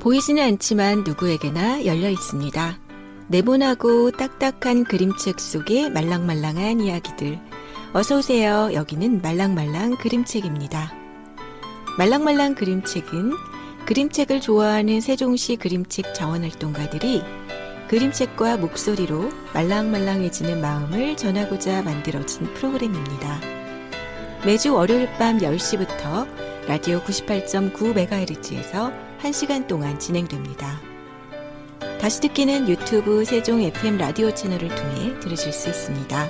보이지는 않지만 누구에게나 열려 있습니다. 네모나고 딱딱한 그림책 속의 말랑말랑한 이야기들. 어서 오세요. 여기는 말랑말랑 그림책입니다. 말랑말랑 그림책은 그림책을 좋아하는 세종시 그림책 자원활동가들이 그림책과 목소리로 말랑말랑해지는 마음을 전하고자 만들어진 프로그램입니다. 매주 월요일 밤 10시부터 라디오 98.9MHz에서 1시간 동안 진행됩니다. 다시 듣기는 유튜브 세종 FM 라디오 채널을 통해 들으실 수 있습니다.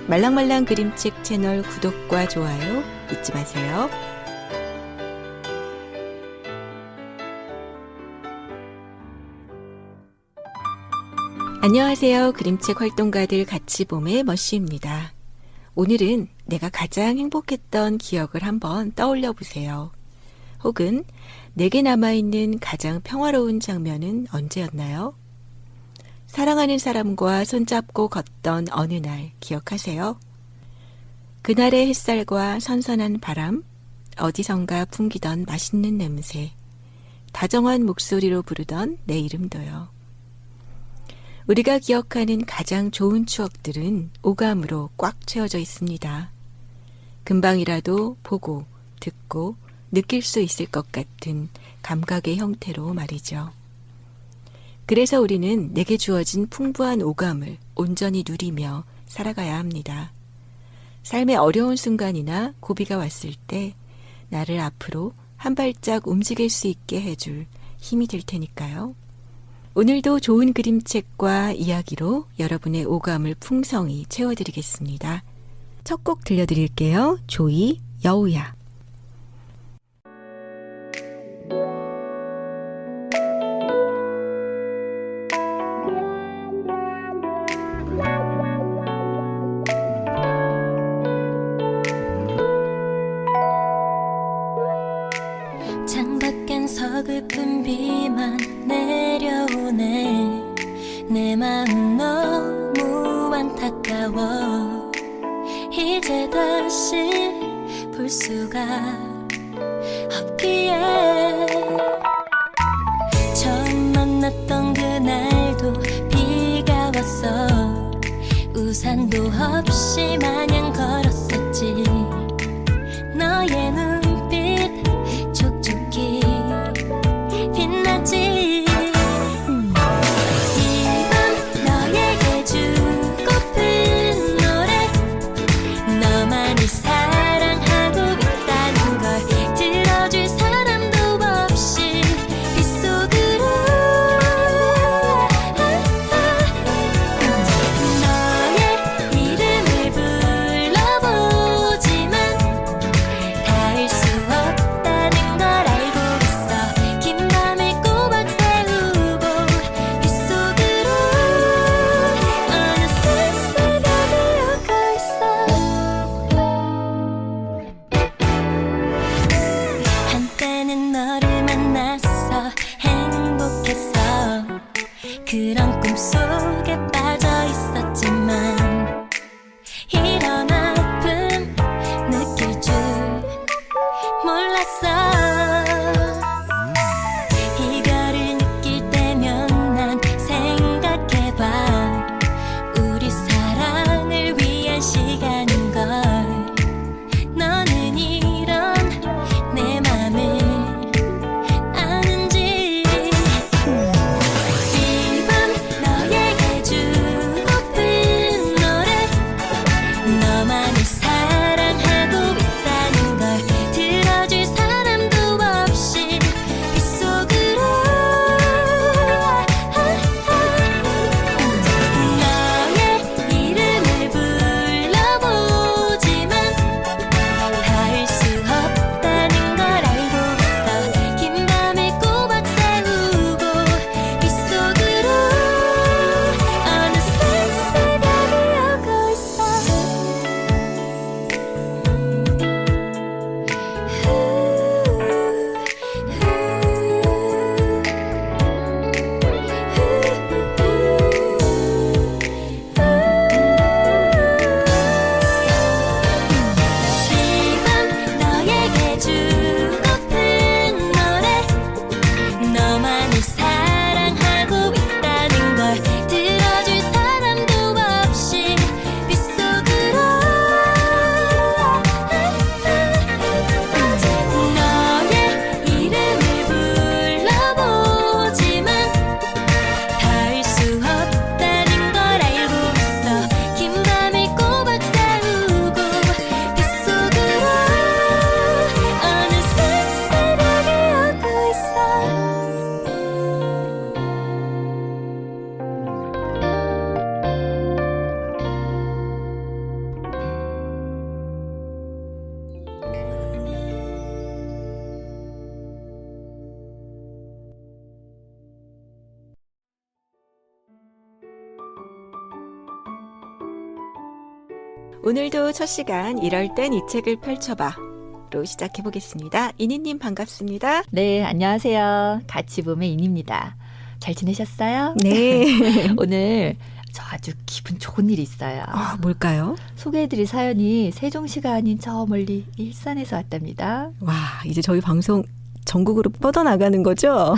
말랑말랑 그림책 채널 구독과 좋아요 잊지 마세요. 안녕하세요. 그림책 활동가들 같이 봄의 머쉬입니다. 오늘은 내가 가장 행복했던 기억을 한번 떠올려 보세요. 혹은 내게 남아있는 가장 평화로운 장면은 언제였나요? 사랑하는 사람과 손잡고 걷던 어느 날 기억하세요? 그날의 햇살과 선선한 바람, 어디선가 풍기던 맛있는 냄새, 다정한 목소리로 부르던 내 이름도요. 우리가 기억하는 가장 좋은 추억들은 오감으로 꽉 채워져 있습니다. 금방이라도 보고, 듣고, 느낄 수 있을 것 같은 감각의 형태로 말이죠. 그래서 우리는 내게 주어진 풍부한 오감을 온전히 누리며 살아가야 합니다. 삶의 어려운 순간이나 고비가 왔을 때 나를 앞으로 한 발짝 움직일 수 있게 해줄 힘이 될 테니까요. 오늘도 좋은 그림책과 이야기로 여러분의 오감을 풍성히 채워드리겠습니다. 첫 곡 들려드릴게요. 조이, 여우야. 창밖엔 서글픈 비만 내려오네. 내 마음 너무 안타까워. 이제 다시 볼 수가 없기에. 처음 만났던 그날도 비가 왔어. 우산도 없이 마냥 걸었었지. 너의 눈빛 촉촉히 빛나지. 이밤 너에게 주고픈 노래. 너만을 사랑하고 있다는 걸 들어줄 사람도 없이 빗속으로 너의 이름을 불러보. 오늘도 첫 시간 이럴 땐 이 책을 펼쳐봐 로 시작해 보겠습니다. 이니님 반갑습니다. 네, 안녕하세요. 같이 봄의 인입니다. 잘 지내셨어요? 네. 오늘 저 아주 기분 좋은 일이 있어요. 아, 뭘까요? 소개해드릴 사연이 세종시가 아닌 저 멀리 일산에서 왔답니다. 와, 이제 저희 방송 전국으로 뻗어나가는 거죠?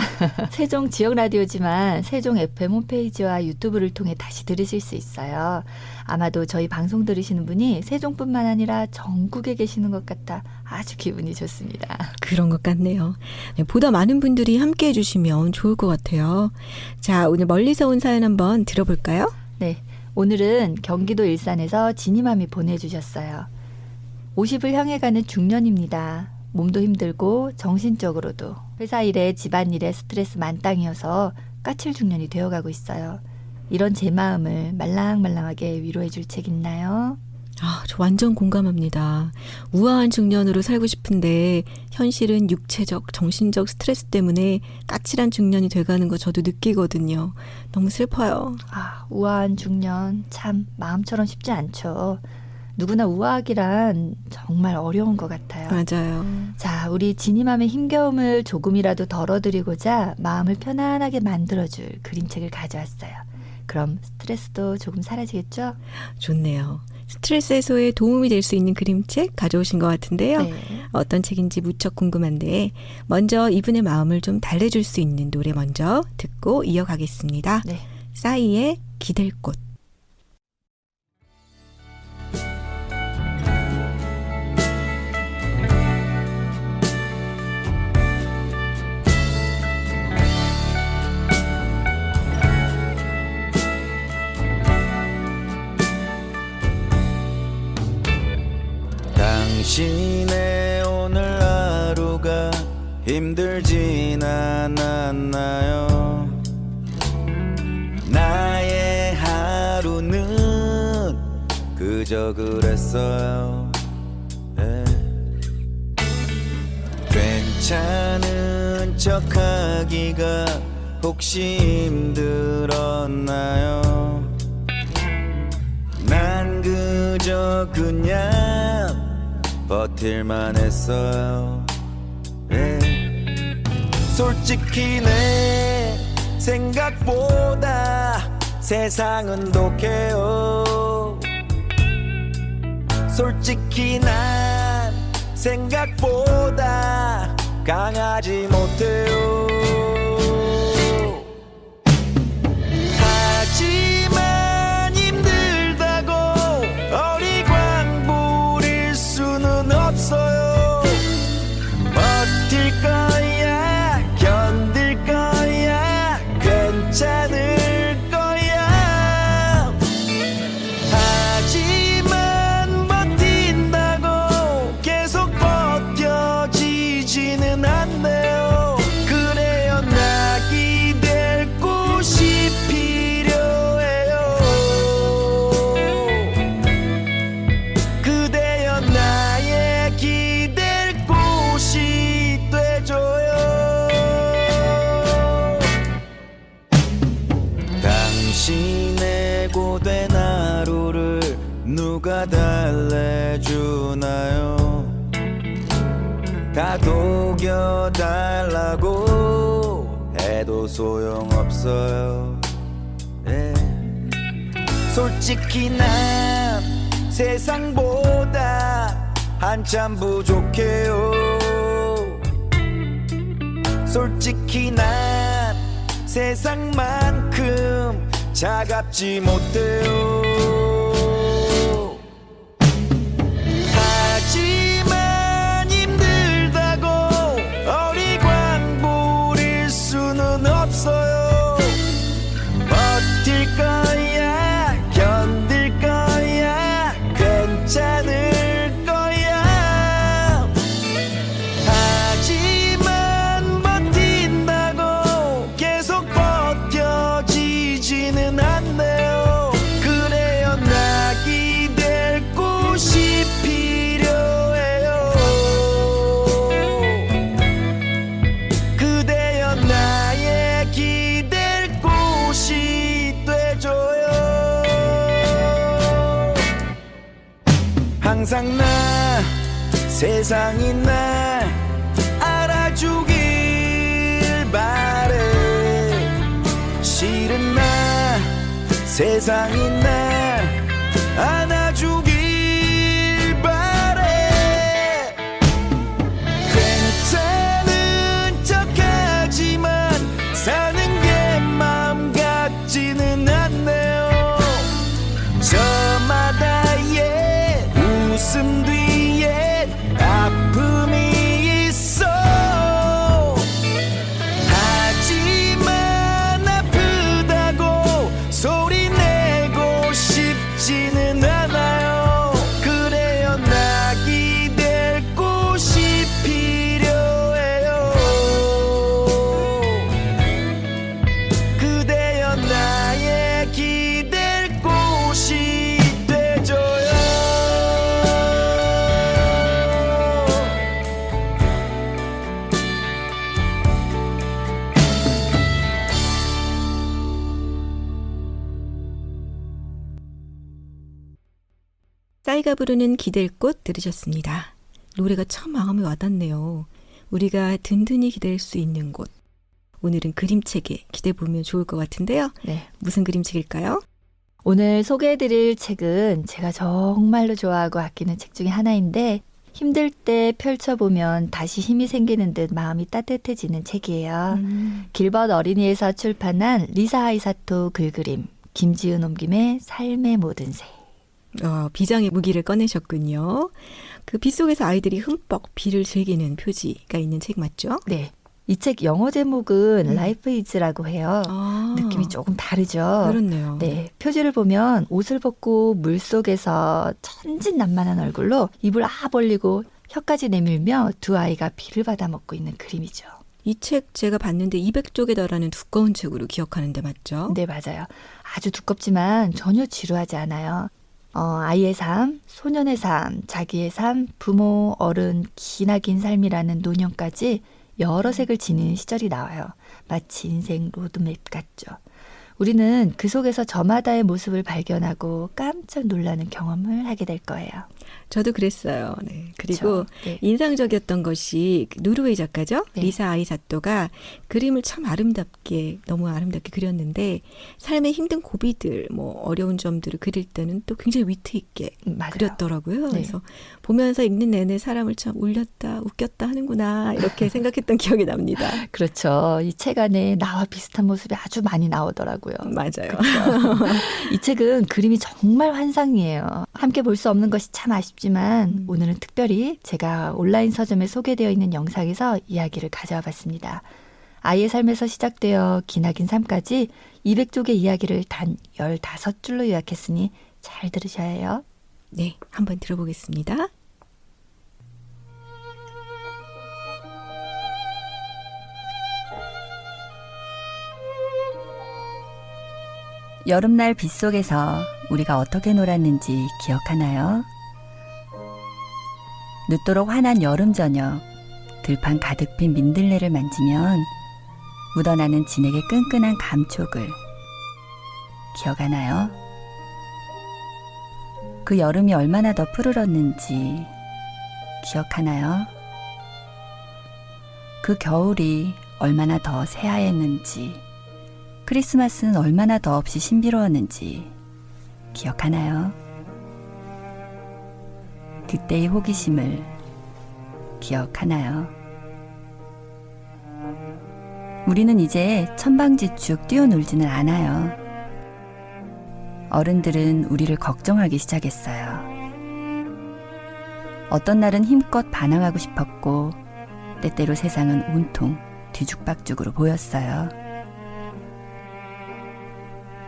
세종 지역 라디오지만 세종 FM 홈페이지와 유튜브를 통해 다시 들으실 수 있어요. 아마도 저희 방송 들으시는 분이 세종뿐만 아니라 전국에 계시는 것 같아 아주 기분이 좋습니다. 그런 것 같네요. 네, 보다 많은 분들이 함께 해주시면 좋을 것 같아요. 자, 오늘 멀리서 온 사연 한번 들어볼까요? 네, 오늘은 경기도 일산에서 지니맘이 보내주셨어요. 50을 향해 가는 중년입니다. 몸도 힘들고 정신적으로도 회사 일에 집안일에 스트레스 만땅이어서 까칠 중년이 되어가고 있어요. 이런 제 마음을 말랑말랑하게 위로해 줄 책 있나요? 아, 저 완전 공감합니다. 우아한 중년으로 살고 싶은데 현실은 육체적, 정신적 스트레스 때문에 까칠한 중년이 돼가는 거 저도 느끼거든요. 너무 슬퍼요. 아, 우아한 중년 참 마음처럼 쉽지 않죠. 누구나 우아하기란 정말 어려운 것 같아요. 맞아요. 자, 우리 지니맘의 힘겨움을 조금이라도 덜어드리고자 마음을 편안하게 만들어줄 그림책을 가져왔어요. 그럼 스트레스도 조금 사라지겠죠? 좋네요. 스트레스 해소에 도움이 될 수 있는 그림책 가져오신 것 같은데요. 네. 어떤 책인지 무척 궁금한데 먼저 이분의 마음을 좀 달래줄 수 있는 노래 먼저 듣고 이어가겠습니다. 네. 싸이의 기댈 곳. 당신의 오늘 하루가 힘들진 않았나요? 나의 하루는 그저 그랬어요. 괜찮은 척하기가 혹시 힘들었나요? 난 그저 그냥 버틸만 했어요. 솔직히 내 생각보다 세상은 독해요. 솔직히 난 생각보다 강하지 못해요. 하지만 힘들다고 어리광 부릴 수는 없어요. 버틸 거야, 견딜 거야, 괜찮을 거야. 하지만 버틴다고 계속 버텨지지는 않네요. 그래요, 나 기댈 곳이 필요해요. 그대여 나의 기댈 곳이 돼줘요. 당신의 고된 하루를 누가 달래주나요? 다 녹여달라고 해도 소용없어요. 솔직히 난 세상보다 한참 부족해요. 솔직히 난 세상만큼 차갑지 못해요. 하지만 힘들다고 어리광 부릴 수는 없어요. 버틸 거야, 견딜 거야, 괜찮을 거야. 하지만 버틴다고 계속 버텨지지는 않네요. 그래 세상이 날 알아주길 바래. 실은 나 세상이 날 안아주길 바래. 괜찮은 척하지만 사는 게 마음 같지는 않네요. 저마다의 웃음 뒤에 아픔이 있어. 하지만 아프다고 소리 내고 싶지는 않아요. 그래요 낙이 될 곳이 필요해요. 그대여 나의 기댈 곳이 돼줘요. 싸이가 부르는 기댈 곳 들으셨습니다. 노래가 참 마음에 와닿네요. 우리가 든든히 기댈 수 있는 곳. 오늘은 그림책에 기대보면 좋을 것 같은데요. 네. 무슨 그림책일까요? 오늘 소개해드릴 책은 제가 정말로 좋아하고 아끼는 책 중에 하나인데 힘들 때 펼쳐보면 다시 힘이 생기는 듯 마음이 따뜻해지는 책이에요. 길벗 어린이에서 출판한 리사 아이사토 글그림 김지은 옮김의 삶의 모든 새. 비장의 무기를 꺼내셨군요. 그 빗속에서 아이들이 흠뻑 비를 즐기는 표지가 있는 책 맞죠? 네. 이 책 영어 제목은 Life is라고 해요. 느낌이 조금 다르죠? 그렇네요. 네. 표지를 보면 옷을 벗고 물속에서 천진난만한 얼굴로 입을 벌리고 혀까지 내밀며 두 아이가 비를 받아 먹고 있는 그림이죠. 이 책 제가 봤는데 200쪽에 달하는 두꺼운 책으로 기억하는데 맞죠? 네, 맞아요. 아주 두껍지만 전혀 지루하지 않아요. 아이의 삶, 소년의 삶, 자기의 삶, 부모, 어른, 기나긴 삶이라는 노년까지 여러 색을 지닌 시절이 나와요. 마치 인생 로드맵 같죠. 우리는 그 속에서 저마다의 모습을 발견하고 깜짝 놀라는 경험을 하게 될 거예요. 저도 그랬어요. 네. 그리고 네. 인상적이었던 것이 노르웨이 작가죠. 네. 리사 아이사토가 그림을 참 너무 아름답게 그렸는데 삶의 힘든 고비들, 어려운 점들을 그릴 때는 또 굉장히 위트 있게 맞아요. 그렸더라고요. 네. 그래서 보면서 읽는 내내 사람을 참 울렸다, 웃겼다 하는구나 이렇게 생각했던 기억이 납니다. 그렇죠. 이 책 안에 나와 비슷한 모습이 아주 많이 나오더라고요. 맞아요. 이 책은 그림이 정말 환상이에요. 함께 볼 수 없는 것이 참 아쉽지만 오늘은 특별히 제가 온라인 서점에 소개되어 있는 영상에서 이야기를 가져와 봤습니다. 아이의 삶에서 시작되어 기나긴 삶까지 200쪽의 이야기를 단 15줄로 요약했으니 잘 들으셔야 해요. 네, 한번 들어보겠습니다. 여름날 빗속에서 우리가 어떻게 놀았는지 기억하나요? 늦도록 환한 여름 저녁, 들판 가득 핀 민들레를 만지면 묻어나는 진에게 끈끈한 감촉을 기억하나요? 그 여름이 얼마나 더 푸르렀는지 기억하나요? 그 겨울이 얼마나 더 새하였는지, 크리스마스는 얼마나 더없이 신비로웠는지 기억하나요? 그때의 호기심을 기억하나요? 우리는 이제 천방지축 뛰어놀지는 않아요. 어른들은 우리를 걱정하기 시작했어요. 어떤 날은 힘껏 반항하고 싶었고 때때로 세상은 온통 뒤죽박죽으로 보였어요.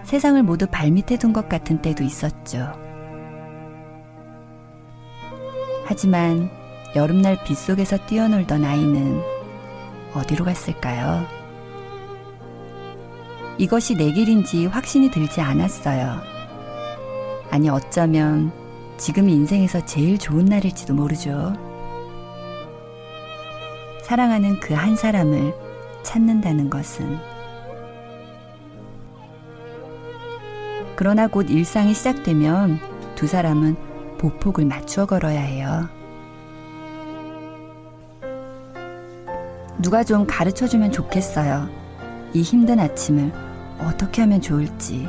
세상을 모두 발밑에 둔 것 같은 때도 있었죠. 하지만 여름날 빗속에서 뛰어놀던 아이는 어디로 갔을까요? 이것이 내 길인지 확신이 들지 않았어요. 아니, 어쩌면 지금이 인생에서 제일 좋은 날일지도 모르죠. 사랑하는 그 한 사람을 찾는다는 것은. 그러나 곧 일상이 시작되면 두 사람은 보폭을 맞추어 걸어야 해요. 누가 좀 가르쳐주면 좋겠어요. 이 힘든 아침을 어떻게 하면 좋을지.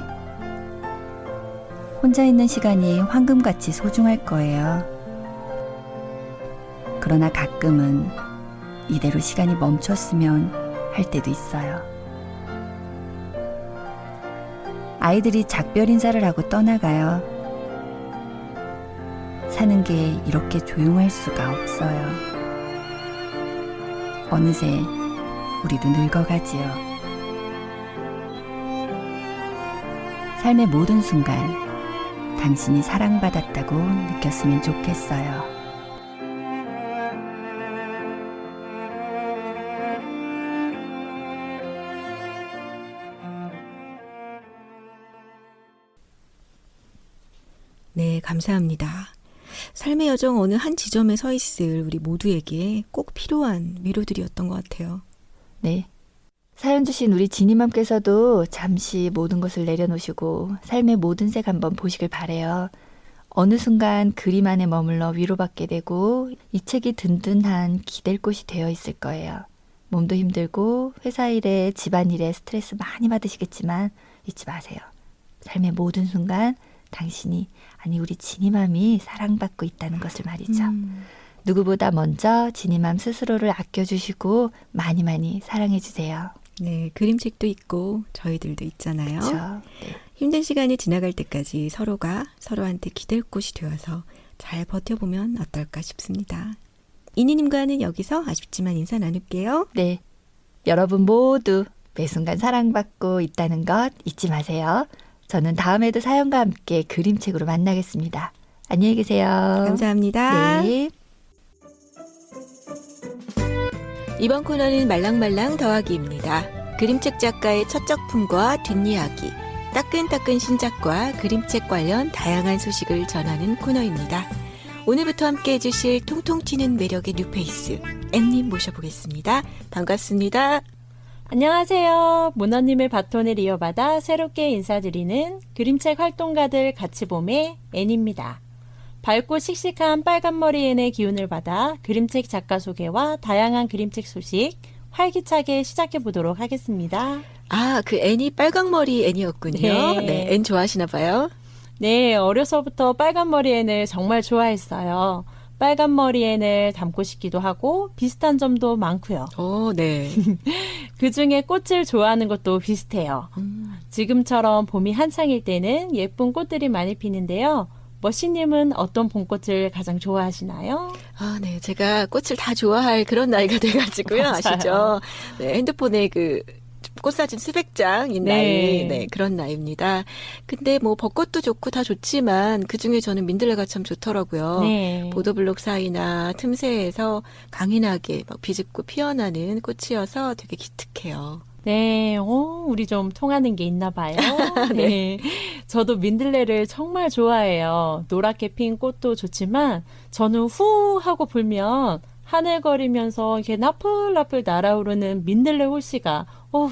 혼자 있는 시간이 황금같이 소중할 거예요. 그러나 가끔은 이대로 시간이 멈췄으면 할 때도 있어요. 아이들이 작별 인사를 하고 떠나가요. 사는 게 이렇게 조용할 수가 없어요. 어느새 우리도 늙어가지요. 삶의 모든 순간 당신이 사랑받았다고 느꼈으면 좋겠어요. 네, 감사합니다. 삶의 여정 어느 한 지점에 서 있을 우리 모두에게 꼭 필요한 위로들이었던 것 같아요. 네. 사연 주신 우리 지니맘께서도 잠시 모든 것을 내려놓으시고 삶의 모든 색 한번 보시길 바래요. 어느 순간 그림 안에 머물러 위로받게 되고 이 책이 든든한 기댈 곳이 되어 있을 거예요. 몸도 힘들고 회사 일에 집안일에 스트레스 많이 받으시겠지만 잊지 마세요. 삶의 모든 순간 당신이, 아니 우리 지니맘이 사랑받고 있다는 것을 말이죠. 누구보다 먼저 지니맘 스스로를 아껴주시고 많이 많이 사랑해주세요. 네, 그림책도 있고 저희들도 있잖아요. 그렇죠? 네. 힘든 시간이 지나갈 때까지 서로가 서로한테 기댈 곳이 되어서 잘 버텨보면 어떨까 싶습니다. 이니님과는 여기서 아쉽지만 인사 나눌게요. 네. 여러분 모두 매 순간 사랑받고 있다는 것 잊지 마세요. 저는 다음에도 사연과 함께 그림책으로 만나겠습니다. 안녕히 계세요. 감사합니다. 네. 이번 코너는 말랑말랑 더하기입니다. 그림책 작가의 첫 작품과 뒷이야기, 따끈따끈 신작과 그림책 관련 다양한 소식을 전하는 코너입니다. 오늘부터 함께 해주실 통통 튀는 매력의 뉴페이스, 앤님 모셔보겠습니다. 반갑습니다. 안녕하세요. 문어님의 바톤을 이어받아 새롭게 인사드리는 그림책 활동가들 같이 봄의 앤입니다. 밝고 씩씩한 빨간머리 앤의 기운을 받아 그림책 작가 소개와 다양한 그림책 소식 활기차게 시작해보도록 하겠습니다. 아, 그 앤이 빨강머리 앤이었군요. 네. 네, 앤 좋아하시나 봐요. 네, 어려서부터 빨간머리 앤을 정말 좋아했어요. 빨간머리 앤을 닮고 싶기도 하고 비슷한 점도 많고요. 네. 그중에 꽃을 좋아하는 것도 비슷해요. 지금처럼 봄이 한창일 때는 예쁜 꽃들이 많이 피는데요. 머씨님은 어떤 봄꽃을 가장 좋아하시나요? 아, 네. 제가 꽃을 다 좋아할 그런 나이가 돼가지고요. 맞아요. 아시죠? 네, 핸드폰에 그 꽃사진 수백 장인 네. 나이, 네, 그런 나이입니다. 근데 뭐 벚꽃도 좋고 다 좋지만 그 중에 저는 민들레가 참 좋더라고요. 네. 보도블록 사이나 틈새에서 강인하게 막 비집고 피어나는 꽃이어서 되게 기특해요. 네, 우리 좀 통하는 게 있나 봐요. 네. 저도 민들레를 정말 좋아해요. 노랗게 핀 꽃도 좋지만 저는 후 하고 불면 하늘거리면서 이렇게 나풀나풀 날아오르는 민들레 홀씨가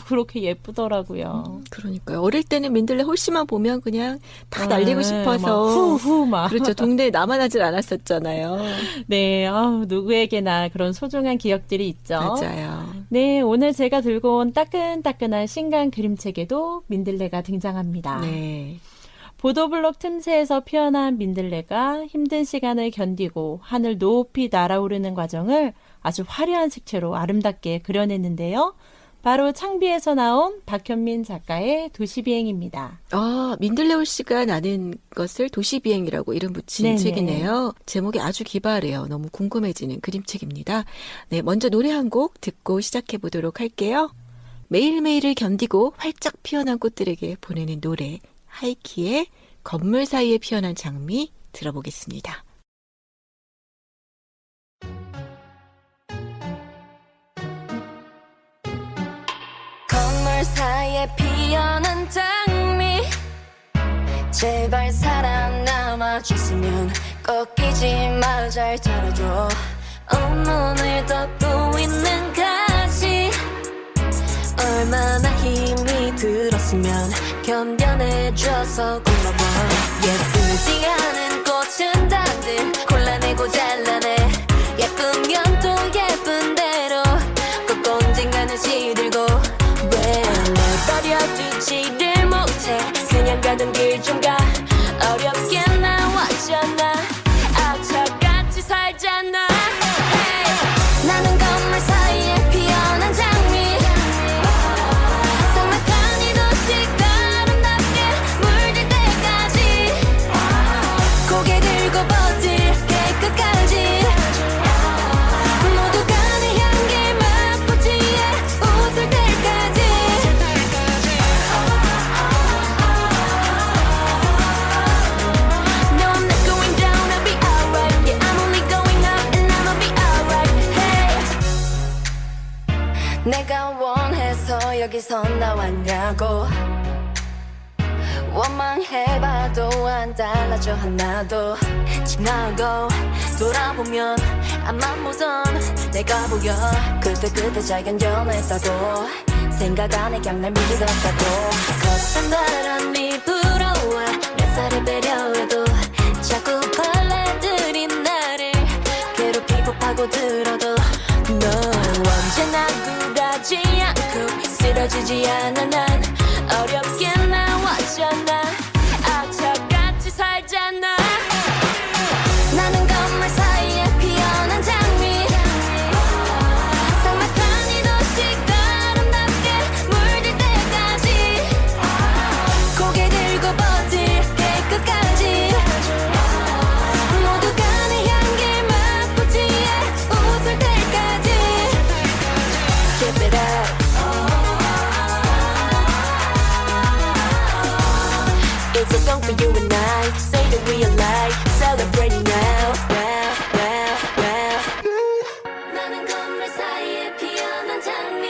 그렇게 예쁘더라고요. 그러니까요. 어릴 때는 민들레 홀씨만 보면 그냥 다 날리고 싶어서. 후후 막. 그렇죠. 동네에 나만 하질 않았었잖아요. 네, 누구에게나 그런 소중한 기억들이 있죠. 맞아요. 네, 오늘 제가 들고 온 따끈따끈한 신간 그림책에도 민들레가 등장합니다. 네. 보도블록 틈새에서 피어난 민들레가 힘든 시간을 견디고 하늘 높이 날아오르는 과정을 아주 화려한 색채로 아름답게 그려냈는데요. 바로 창비에서 나온 박현민 작가의 도시비행입니다. 민들레 홀씨가 나는 것을 도시비행이라고 이름 붙인 네네. 책이네요. 제목이 아주 기발해요. 너무 궁금해지는 그림책입니다. 네, 먼저 노래 한 곡 듣고 시작해 보도록 할게요. 매일매일을 견디고 활짝 피어난 꽃들에게 보내는 노래, 하이키의 건물 사이에 피어난 장미 들어보겠습니다. 건물 사이에 피어난 장미 제발 살아남아 줬으면 꺾이지 마 잘 자라줘 온몸을 덮고 있는 가시 얼마나 힘이 들었으면 견뎌내줘서 고마워 예쁘지 않은 꽃은 다들 골라내고 잘라내 예쁘면 또 예쁜 대로 꺾어 내가 원해서 여기서 나왔냐고 원망해봐도 안 달라져 하나도 지나고 돌아보면 앞만 보던 내가 보여 그때 자연연했다고 생각 안에 그냥 날 믿었다고 거센 바람이 불어와 몇 살을 배려해도 자꾸 벌레들이 나를 괴롭히고 파고들어도 너 언제나 굴하지 않고 쓰러지지 않아 난 어렵게 나왔잖아 악착같이 살잖아 나는 건물 사이에 피어난 장미 삭막한 이 도시가 아름답게 물들 때까지 고개 들고 버틸게 끝까지 모두가 내 향기를 맡고 지에 웃을 때까지 Keep it up It's a song for you and I Say that we alive Celebrating now Wow, wow, wow 나는 건물 사이에 피어난 장미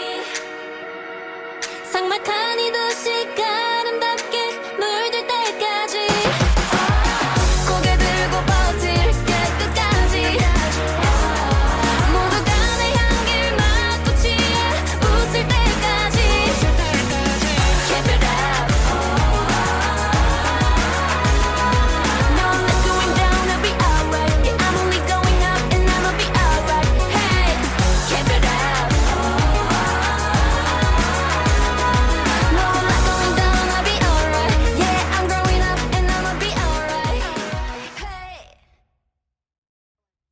삭막한 이 도시가 아름답게 물들 때까지 고개 들고 버틸게 끝까지 모두가 내 향기를 맡고 지에 웃을 때까지 Keep it up No, I'm not going down, I'll be alright Yeah, I'm only going up and I'ma be alright Hey, keep it up No, I'm not going down, I'll be alright Yeah, I'm growing up and I'ma be alright Hey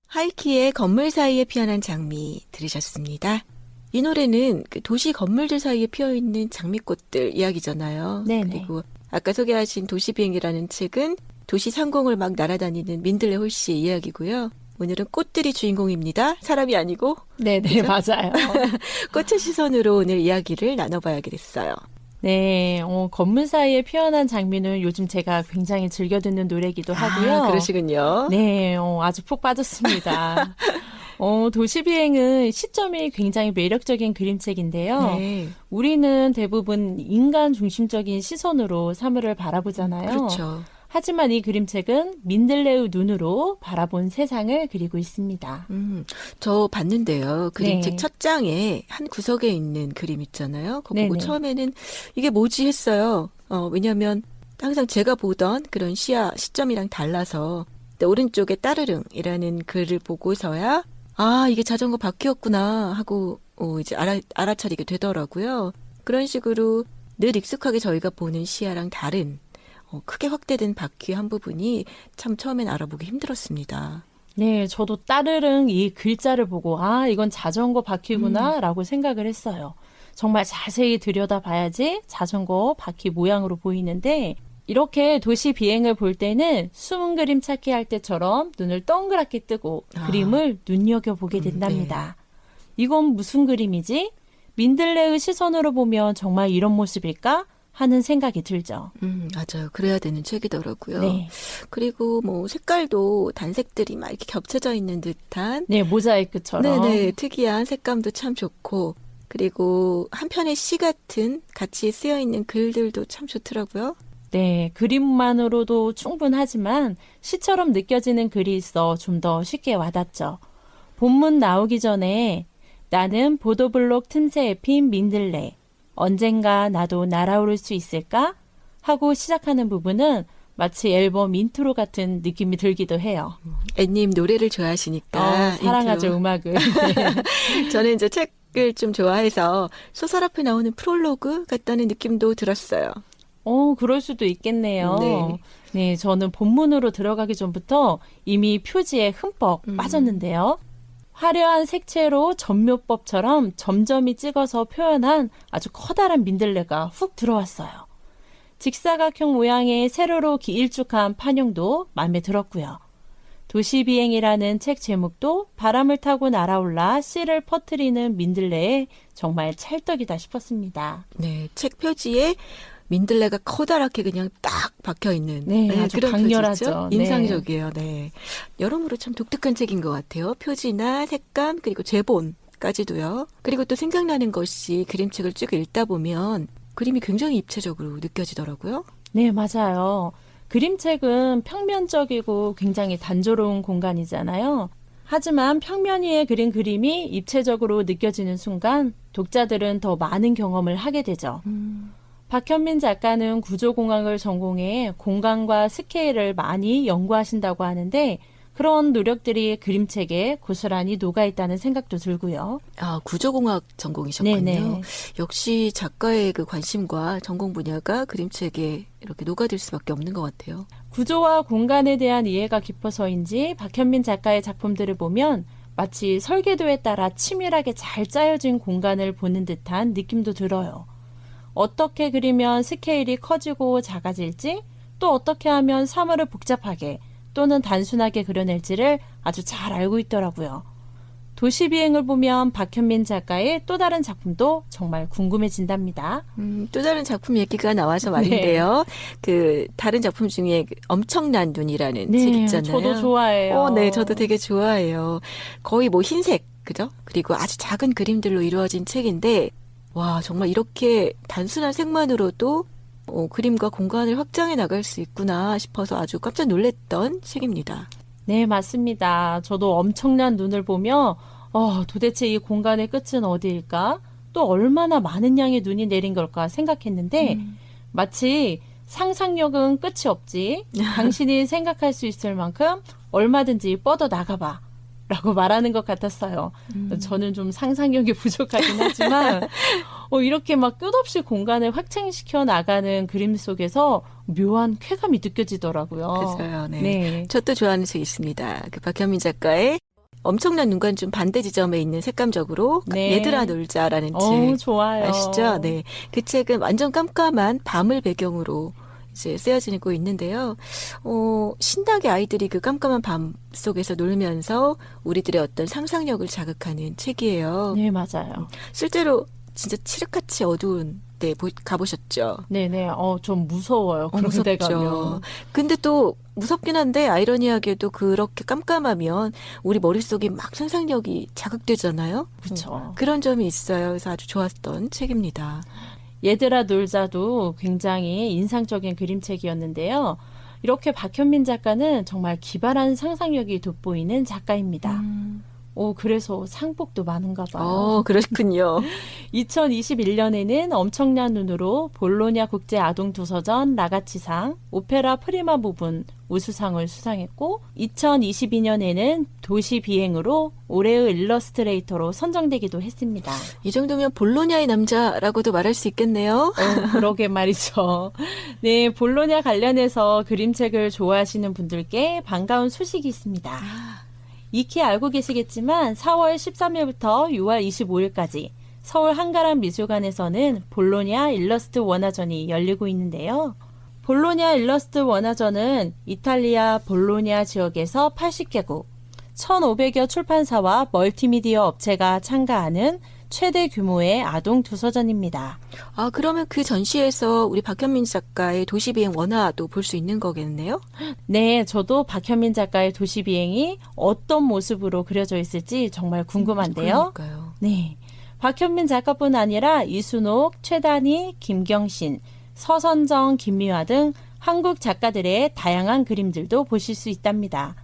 하이키의 건물 사이에 피어난 장미 들으셨습니다. 이 노래는 그 도시 건물들 사이에 피어있는 장미꽃들 이야기잖아요. 네네. 그리고 아까 소개하신 도시비행이라는 책은 도시 상공을 막 날아다니는 민들레 홀씨의 이야기고요. 오늘은 꽃들이 주인공입니다. 사람이 아니고 네네, 맞아요. 꽃의 시선으로 오늘 이야기를 나눠봐야겠어요. 네, 건물 사이에 피어난 장미는 요즘 제가 굉장히 즐겨 듣는 노래이기도 하고요. 아, 그러시군요. 네, 아주 푹 빠졌습니다. 도시비행은 시점이 굉장히 매력적인 그림책인데요. 네, 우리는 대부분 인간 중심적인 시선으로 사물을 바라보잖아요. 그렇죠. 하지만 이 그림책은 민들레의 눈으로 바라본 세상을 그리고 있습니다. 저 봤는데요. 그림책 네. 첫 장에 한 구석에 있는 그림 있잖아요. 그거 보고 네네. 처음에는 이게 뭐지 했어요. 왜냐하면 항상 제가 보던 그런 시점이랑 달라서 근데 오른쪽에 따르릉이라는 글을 보고서야 아 이게 자전거 바퀴였구나 하고 이제 알아차리게 되더라고요. 그런 식으로 늘 익숙하게 저희가 보는 시야랑 다른 크게 확대된 바퀴 한 부분이 참 처음엔 알아보기 힘들었습니다. 네, 저도 따르릉 이 글자를 보고 아, 이건 자전거 바퀴구나 라고 생각을 했어요. 정말 자세히 들여다봐야지 자전거 바퀴 모양으로 보이는데 이렇게 도시 비행을 볼 때는 숨은 그림 찾기 할 때처럼 눈을 동그랗게 뜨고 그림을 눈여겨보게 된답니다. 이건 무슨 그림이지? 민들레의 시선으로 보면 정말 이런 모습일까? 하는 생각이 들죠. 맞아요. 그래야 되는 책이더라고요. 네. 그리고 뭐 색깔도 단색들이 막 이렇게 겹쳐져 있는 듯한 네, 모자이크처럼. 네네 특이한 색감도 참 좋고 그리고 한편의 시 같은 같이 쓰여 있는 글들도 참 좋더라고요. 네, 그림만으로도 충분하지만 시처럼 느껴지는 글이 있어 좀 더 쉽게 와닿죠. 본문 나오기 전에 나는 보도블록 틈새에 핀 민들레. 언젠가 나도 날아오를 수 있을까? 하고 시작하는 부분은 마치 앨범 인트로 같은 느낌이 들기도 해요. 앤님 노래를 좋아하시니까 사랑하죠, 인트로. 음악을. 저는 이제 책을 좀 좋아해서 소설 앞에 나오는 프롤로그 같다는 느낌도 들었어요. 그럴 수도 있겠네요. 네. 네, 저는 본문으로 들어가기 전부터 이미 표지에 흠뻑 빠졌는데요. 화려한 색채로 전묘법처럼 점점이 찍어서 표현한 아주 커다란 민들레가 훅 들어왔어요. 직사각형 모양의 세로로 일쭉한 판형도 마음에 들었고요. 도시비행이라는 책 제목도 바람을 타고 날아올라 씨를 퍼뜨리는 민들레에 정말 찰떡이다 싶었습니다. 네, 책 표지에 민들레가 커다랗게 그냥 딱 박혀 있는 네, 아주 강렬하죠. 표지죠. 네. 인상적이에요. 네, 여러모로 참 독특한 책인 것 같아요. 표지나 색감 그리고 제본 까지도요. 그리고 또 생각나는 것이 그림책을 쭉 읽다 보면 그림이 굉장히 입체적으로 느껴지더라고요. 네, 맞아요. 그림책은 평면적이고 굉장히 단조로운 공간이잖아요. 하지만 평면 위에 그린 그림이 입체적으로 느껴지는 순간 독자들은 더 많은 경험을 하게 되죠. 박현민 작가는 구조공학을 전공해 공간과 스케일을 많이 연구하신다고 하는데 그런 노력들이 그림책에 고스란히 녹아있다는 생각도 들고요. 아, 구조공학 전공이셨군요. 네네. 역시 작가의 그 관심과 전공 분야가 그림책에 이렇게 녹아들 수밖에 없는 것 같아요. 구조와 공간에 대한 이해가 깊어서인지 박현민 작가의 작품들을 보면 마치 설계도에 따라 치밀하게 잘 짜여진 공간을 보는 듯한 느낌도 들어요. 어떻게 그리면 스케일이 커지고 작아질지, 또 어떻게 하면 사물을 복잡하게 또는 단순하게 그려낼지를 아주 잘 알고 있더라고요. 도시비행을 보면 박현민 작가의 또 다른 작품도 정말 궁금해진답니다. 또 다른 작품 얘기가 나와서 말인데요. 그 다른 작품 중에 그 엄청난 눈이라는 책 있잖아요. 저도 좋아해요. 네, 저도 되게 좋아해요. 거의 뭐 흰색, 그죠? 그리고 아주 작은 그림들로 이루어진 책인데, 와, 정말 이렇게 단순한 색만으로도 그림과 공간을 확장해 나갈 수 있구나 싶어서 아주 깜짝 놀랐던 책입니다. 네, 맞습니다. 저도 엄청난 눈을 보며 도대체 이 공간의 끝은 어디일까? 또 얼마나 많은 양의 눈이 내린 걸까 생각했는데 마치 상상력은 끝이 없지. 당신이 생각할 수 있을 만큼 얼마든지 뻗어 나가봐. 라고 말하는 것 같았어요. 저는 좀 상상력이 부족하긴 하지만 이렇게 막 끝없이 공간을 확장시켜 나가는 그림 속에서 묘한 쾌감이 느껴지더라고요. 그래서요. 네. 네. 저 또 좋아하는 책 있습니다. 그 박현민 작가의 엄청난 눈과는 좀 반대 지점에 있는 색감적으로 네. 얘들아 놀자라는 책 좋아요. 아시죠? 네. 그 책은 완전 깜깜한 밤을 배경으로 이제 쓰여지고 있는데요. 신나게 아이들이 그 깜깜한 밤 속에서 놀면서 우리들의 어떤 상상력을 자극하는 책이에요. 네, 맞아요. 실제로 진짜 칠흑같이 어두운 데 가보셨죠? 네네. 좀 무서워요. 그런 데 가면. 근데 또 무섭긴 한데 아이러니하게도 그렇게 깜깜하면 우리 머릿속에 막 상상력이 자극되잖아요. 그렇죠. 그런 점이 있어요. 그래서 아주 좋았던 책입니다. 얘들아 놀자도 굉장히 인상적인 그림책이었는데요. 이렇게 박현민 작가는 정말 기발한 상상력이 돋보이는 작가입니다. 그래서 상복도 많은가 봐요. 그렇군요. 2021년에는 엄청난 눈으로 볼로냐 국제 아동 도서전 라가치상, 오페라 프리마 부분 우수상을 수상했고 2022년에는 도시 비행으로 올해의 일러스트레이터로 선정되기도 했습니다. 이 정도면 볼로냐의 남자라고도 말할 수 있겠네요. 그러게 말이죠. 네, 볼로냐 관련해서 그림책을 좋아하시는 분들께 반가운 소식이 있습니다. 익히 알고 계시겠지만 4월 13일부터 6월 25일까지 서울 한가람 미술관에서는 볼로냐 일러스트 원화전이 열리고 있는데요. 볼로냐 일러스트 원화전은 이탈리아 볼로냐 지역에서 80개국, 1,500여 출판사와 멀티미디어 업체가 참가하는 최대 규모의 아동 도서전입니다. 그러면 그 전시에서 우리 박현민 작가의 도시비행 원화도 볼 수 있는 거겠네요? 네, 저도 박현민 작가의 도시비행이 어떤 모습으로 그려져 있을지 정말 궁금한데요. 그러니까요. 네, 박현민 작가뿐 아니라 이순옥, 최단희, 김경신, 서선정, 김미화 등 한국 작가들의 다양한 그림들도 보실 수 있답니다.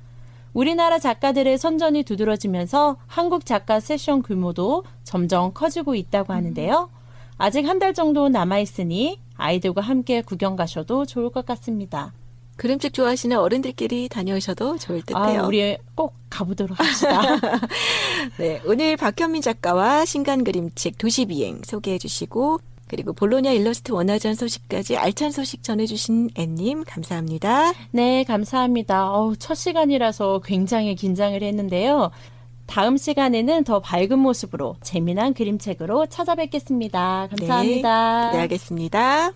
우리나라 작가들의 선전이 두드러지면서 한국 작가 세션 규모도 점점 커지고 있다고 하는데요. 아직 한 달 정도 남아있으니 아이들과 함께 구경 가셔도 좋을 것 같습니다. 그림책 좋아하시는 어른들끼리 다녀오셔도 좋을 듯해요. 우리 꼭 가보도록 합시다. 네, 오늘 박현민 작가와 신간 그림책 도시비행 소개해 주시고 그리고 볼로냐 일러스트 원화전 소식까지 알찬 소식 전해주신 앤님 감사합니다. 네, 감사합니다. 첫 시간이라서 굉장히 긴장을 했는데요. 다음 시간에는 더 밝은 모습으로 재미난 그림책으로 찾아뵙겠습니다. 감사합니다. 네, 기대하겠습니다.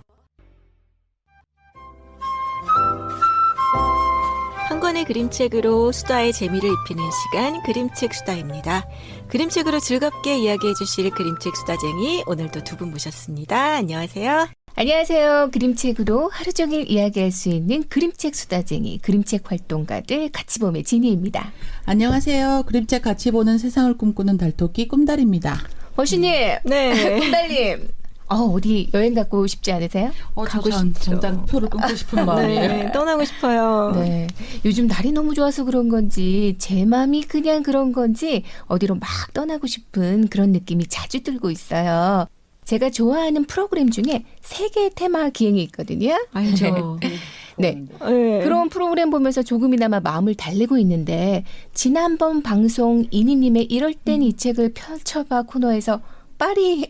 한 권의 그림책으로 수다의 재미를 입히는 시간 그림책 수다입니다. 그림책으로 즐겁게 이야기해 주실 그림책 수다쟁이 오늘도 두 분 모셨습니다. 안녕하세요. 안녕하세요. 그림책으로 하루 종일 이야기할 수 있는 그림책 수다쟁이, 그림책 활동가들 같이봄의 진희입니다. 안녕하세요. 그림책 같이 보는 세상을 꿈꾸는 달토끼 꿈달입니다. 허신님, 네. 꿈달님, 어디 여행 가고 싶지 않으세요? 가고 전 싶죠. 정장표를 끊고 싶은 마음이에요. 네, 떠나고 싶어요. 네. 요즘 날이 너무 좋아서 그런 건지, 제 마음이 그냥 그런 건지, 어디로 막 떠나고 싶은 그런 느낌이 자주 들고 있어요. 제가 좋아하는 프로그램 중에 세계 테마 기행이 있거든요. 알죠. 네. 네. 그런 프로그램 보면서 조금이나마 마음을 달래고 있는데, 지난번 방송 이니님의 이럴 땐 이 책을 펼쳐봐 코너에서 파리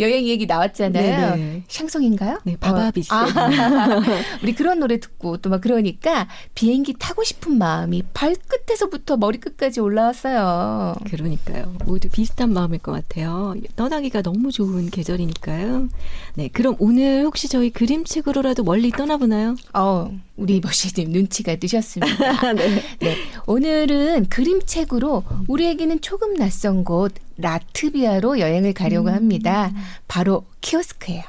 여행 얘기 나왔잖아요. 네네. 샹송인가요? 네, 바바비스. 우리 그런 노래 듣고 또 막 그러니까 비행기 타고 싶은 마음이 발끝에서부터 머리끝까지 올라왔어요. 그러니까요. 모두 비슷한 마음일 것 같아요. 떠나기가 너무 좋은 계절이니까요. 네, 그럼 오늘 혹시 저희 그림책으로라도 멀리 떠나보나요? 우리 머시님 눈치가 뜨셨습니다. 네. 네, 오늘은 그림책으로 우리에게는 조금 낯선 곳 라트비아로 여행을 가려고 합니다. 바로 키오스크예요.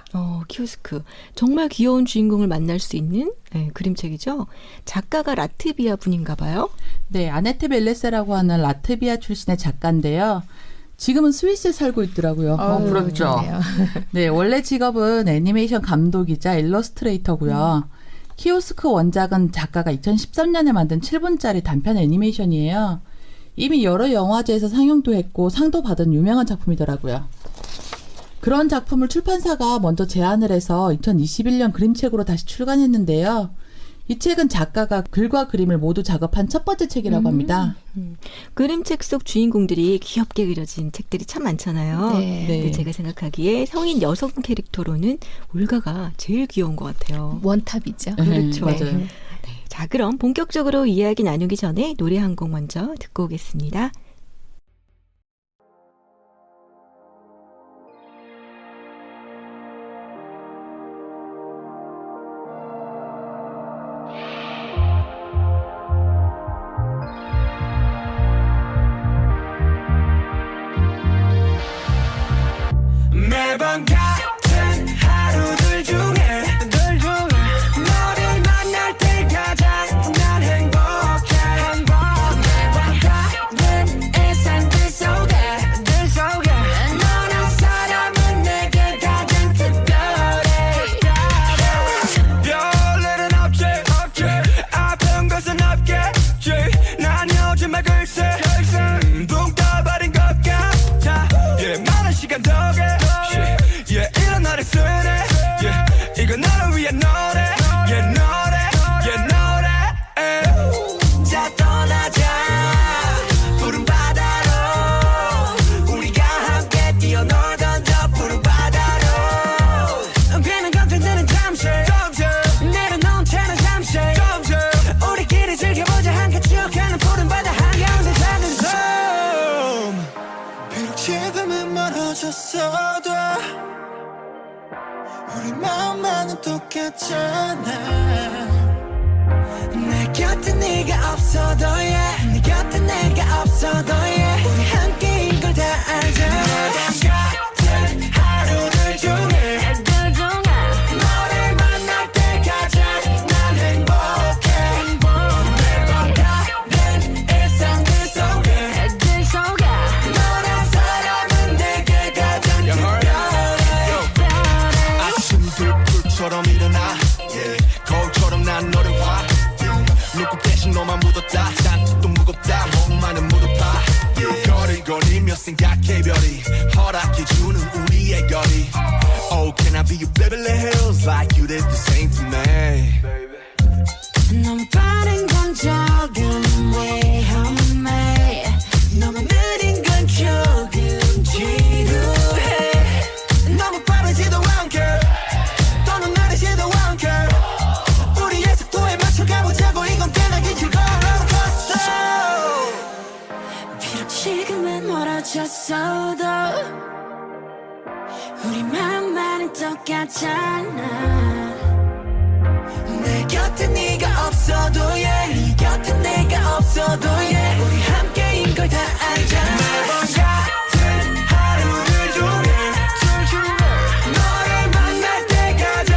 키오스크. 정말 귀여운 주인공을 만날 수 있는 그림책이죠. 작가가 라트비아 분인가 봐요. 네, 아네트 벨레세라고 하는 라트비아 출신의 작가인데요. 지금은 스위스에 살고 있더라고요. 부럽죠. 좋네요. 네, 원래 직업은 애니메이션 감독이자 일러스트레이터고요. 키오스크 원작은 작가가 2013년에 만든 7분짜리 단편 애니메이션이에요. 이미 여러 영화제에서 상영도 했고 상도 받은 유명한 작품이더라고요. 그런 작품을 출판사가 먼저 제안을 해서 2021년 그림책으로 다시 출간했는데요. 이 책은 작가가 글과 그림을 모두 작업한 첫 번째 책이라고 합니다. 그림책 속 주인공들이 귀엽게 그려진 책들이 참 많잖아요. 네. 근데 제가 생각하기에 성인 여성 캐릭터로는 올가가 제일 귀여운 것 같아요. 원탑이죠. 그렇죠. 맞아요. 네. 자, 그럼 본격적으로 이야기 나누기 전에 노래 한 곡 먼저 듣고 오겠습니다. 매번 같은 하루들 중에 너를 만날 때 가장 난 행복해 매번 다른 일상들 속에 너란 사람은 내게 가장 특별해 별일은 없지 아픈 것은 없겠지 난 요즘에 글쎄 붕 떠버린 것 같아 많은 시간 덕에 이런 노래 쓰네 이건 나를 위한 노래 노래 자 떠나자 푸른 바다로 우리가 함께 뛰어놀던 저 푸른 바다로 괜한 걱정들은 잠시 내려놓은 채는 잠시 우리끼리 즐겨보자 함께 추억하는 푸른 바다 한가운데 작은 섬 비록 지금은 멀어졌어도 우리 마음만은 똑같잖아 내 곁에 네가 없어도 내 곁에 내가 없어도 우리 함께인 걸 다 알잖아 같은 하루들 중에 너를 만날 때 가장 난 행복해 매번 다른 일상들 속에 너란 사람은 내게 가장 특별해 아침들 불처럼 일어나 거울처럼 난 너를 봐 눈곱 대신 너만 묻었다 잔뜩 무겁다 몸만은 무릎아 거리거리며 생각해 별이 허락해주는 우리의 거리 Oh can I be your Beverly Hills like you did the same to me 너무 빠른 건 조금 위험해 너무 느린 건 조금 지루해 너무 빠르지도 않게 또는 느리지도 않게 우리의 속도에 맞춰가보자고 이건 꽤나긴 즐거운 롤러코스터 비록 지금은 멀어졌어도 우리 마음만은 똑같잖아 내 곁에 네가 없어도 네 곁에 내가 없어도 우리 함께인 걸 다 알잖아 매번 같은 하루들 중에 너를 만날 때 가장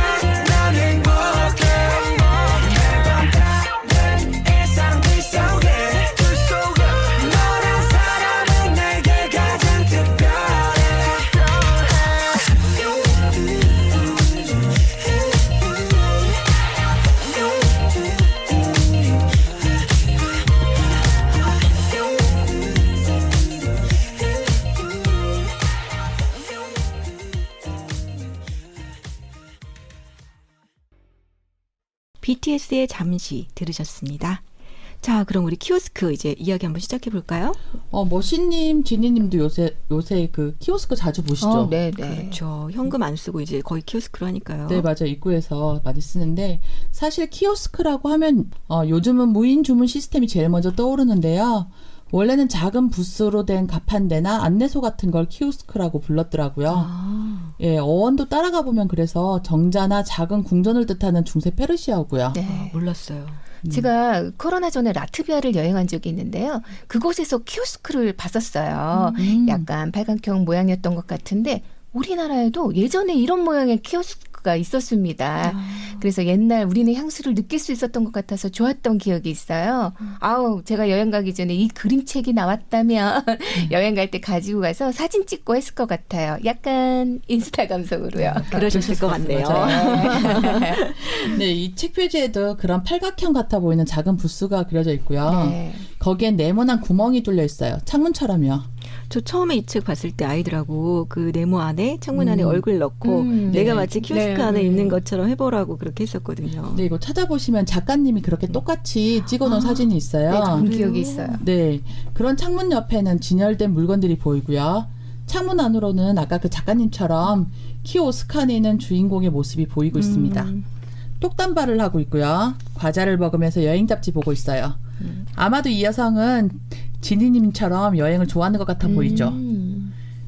BTS의 잠시 들으셨습니다. 자, 그럼 우리 키오스크 이제 이야기 한번 시작해 볼까요? 머신님, 지니님도 요새 그 키오스크 자주 보시죠? 네, 네. 그렇죠. 현금 안 쓰고 이제 거의 키오스크로 하니까요. 네, 맞아요. 입구에서 많이 쓰는데 사실 키오스크라고 하면 요즘은 무인 주문 시스템이 제일 먼저 떠오르는데요. 원래는 작은 부스로 된 가판대나 안내소 같은 걸 키오스크라고 불렀더라고요. 예, 어원도 따라가 보면 그래서 정자나 작은 궁전을 뜻하는 중세 페르시아어고요. 네. 몰랐어요. 제가 코로나 전에 라트비아를 여행한 적이 있는데요. 그곳에서 키오스크를 봤었어요. 약간 팔각형 모양이었던 것 같은데 우리나라에도 예전에 이런 모양의 키오스크가 있었습니다. 그래서 옛날 우리네 향수를 느낄 수 있었던 것 같아서 좋았던 기억이 있어요. 아우, 제가 여행 가기 전에 이 그림책이 나왔다면 여행 갈 때 가지고 가서 사진 찍고 했을 것 같아요. 약간 인스타 감성으로요. 그러셨을 것 같네요. 네, 이 책 표지에도 그런 팔각형 같아 보이는 작은 부스가 그려져 있고요. 네. 거기엔 네모난 구멍이 뚫려 있어요. 창문처럼요. 저 처음에 이 책 봤을 때 아이들하고 그 네모 안에 창문 안에 얼굴 넣고 내가 네. 마치 키오스크 안에 있는 것처럼 해보라고 그렇게 했었거든요. 네, 이거 찾아보시면 작가님이 그렇게 똑같이 찍어놓은 사진이 있어요. 네, 본 기억이 있어요. 네, 그런 창문 옆에는 진열된 물건들이 보이고요. 창문 안으로는 아까 그 작가님처럼 키오스크 안에 있는 주인공의 모습이 보이고 있습니다. 똑단발을 하고 있고요. 과자를 먹으면서 여행 잡지 보고 있어요. 아마도 이 여성은 지니님처럼 여행을 좋아하는 것 같아 보이죠.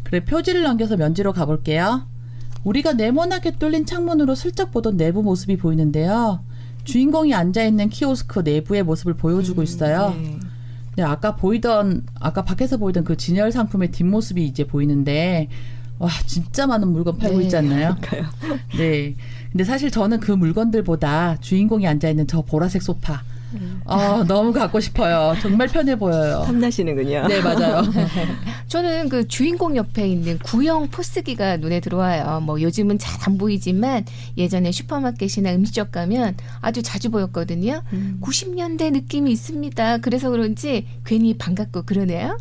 그래, 표지를 넘겨서 면지로 가볼게요. 우리가 네모나게 뚫린 창문으로 슬쩍 보던 내부 모습이 보이는데요. 주인공이 앉아있는 키오스크 내부의 모습을 보여주고 있어요. 네, 아까 밖에서 보이던 그 진열 상품의 뒷모습이 이제 보이는데, 와, 진짜 많은 물건 팔고 있지 않나요? 네. 근데 사실 저는 그 물건들보다 주인공이 앉아있는 저 보라색 소파. 너무 갖고 싶어요. 정말 편해 보여요. 탐나시는군요. 네, 맞아요. 저는 그 주인공 옆에 있는 구형 포스기가 눈에 들어와요. 뭐 요즘은 잘 안 보이지만 예전에 슈퍼마켓이나 음식점 가면 아주 자주 보였거든요. 90년대 느낌이 있습니다. 그래서 그런지 괜히 반갑고 그러네요.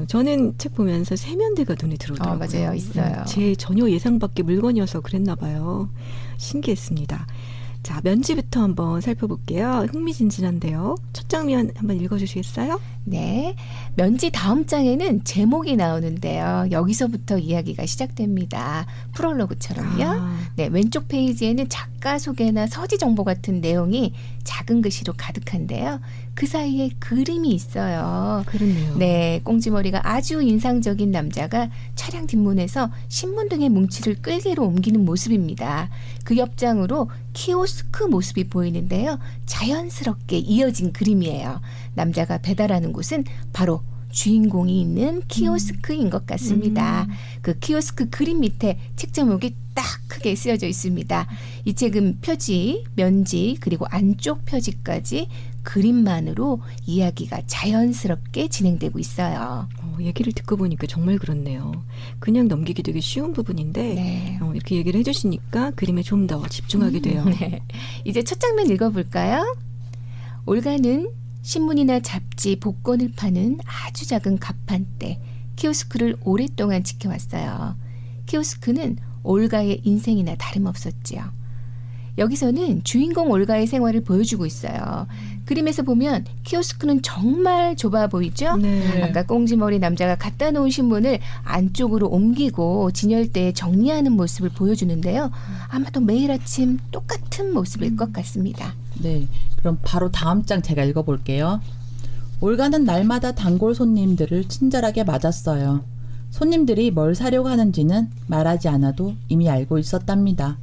저는 책 보면서 세면대가 눈에 들어오더라고요. 맞아요. 있어요. 제 전혀 예상 밖의 물건이어서 그랬나 봐요. 신기했습니다. 자, 면지부터 한번 살펴볼게요. 흥미진진한데요. 첫 장면 한번 읽어주시겠어요? 네. 면지 다음 장에는 제목이 나오는데요. 여기서부터 이야기가 시작됩니다. 프롤로그처럼요. 네, 왼쪽 페이지에는 작가 소개나 서지 정보 같은 내용이 작은 글씨로 가득한데요. 그 사이에 그림이 있어요. 그렇네요. 네, 꽁지머리가 아주 인상적인 남자가 차량 뒷문에서 신문 등의 뭉치를 끌개로 옮기는 모습입니다. 그 옆장으로 키오스크 모습이 보이는데요. 자연스럽게 이어진 그림이에요. 남자가 배달하는 곳은 바로 주인공이 있는 키오스크인 것 같습니다. 그 키오스크 그림 밑에 책 제목이 딱 크게 쓰여져 있습니다. 이 책은 표지, 면지, 그리고 안쪽 표지까지 그림만으로 이야기가 자연스럽게 진행되고 있어요. 얘기를 듣고 보니까 정말 그렇네요. 그냥 넘기기 되게 쉬운 부분인데 네. 이렇게 얘기를 해주시니까 그림에 좀 더 집중하게 돼요. 네. 이제 첫 장면 읽어볼까요? 올가는 신문이나 잡지, 복권을 파는 아주 작은 가판대, 키오스크를 오랫동안 지켜왔어요. 키오스크는 올가의 인생이나 다름없었지요. 여기서는 주인공 올가의 생활을 보여주고 있어요. 그림에서 보면 키오스크는 정말 좁아 보이죠? 네. 아까 꽁지머리 남자가 갖다 놓은 신문을 안쪽으로 옮기고 진열대에 정리하는 모습을 보여주는데요. 아마도 매일 아침 똑같은 모습일 것 같습니다. 네, 그럼 바로 다음 장 제가 읽어볼게요. 올가는 날마다 단골 손님들을 친절하게 맞았어요. 손님들이 뭘 사려고 하는지는 말하지 않아도 이미 알고 있었답니다.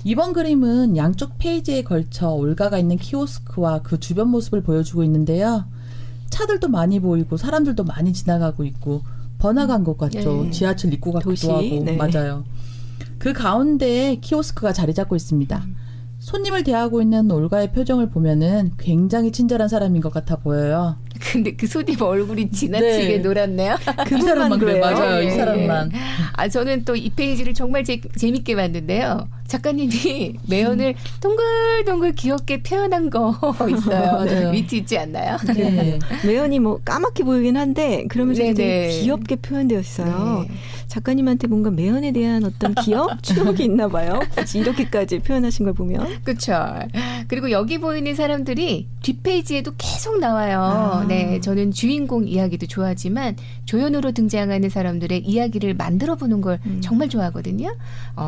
이번 그림은 양쪽 페이지에 걸쳐 올가가 있는 키오스크와 그 주변 모습을 보여주고 있는데요. 차들도 많이 보이고 사람들도 많이 지나가고 있고 번화가인 것 같죠. 네. 지하철 입구 같기도 도시, 하고. 네. 맞아요. 그 가운데에 키오스크가 자리 잡고 있습니다. 손님을 대하고 있는 올가의 표정을 보면은 굉장히 친절한 사람인 것 같아 보여요. 근데 그 손님 얼굴이 지나치게 네. 노랗네요. 이 사람만 그래요. 맞아요. 이 네. 사람만. 저는 또 이 페이지를 정말 재밌게 봤는데요. 작가님이 매연을 동글동글 귀엽게 표현한 거 있어요. 맞아요. 위트 있지 않나요? 네. 매연이 뭐 까맣게 보이긴 한데 그러면서 네네. 되게 귀엽게 표현되어 있어요. 네. 작가님한테 뭔가 매연에 대한 어떤 기억, 추억이 있나 봐요. 그치, 이렇게까지 표현하신 걸 보면. 그렇죠. 그리고 여기 보이는 사람들이 뒷페이지에도 계속 나와요. 아. 네, 저는 주인공 이야기도 좋아하지만 조연으로 등장하는 사람들의 이야기를 만들어보는 걸 정말 좋아하거든요.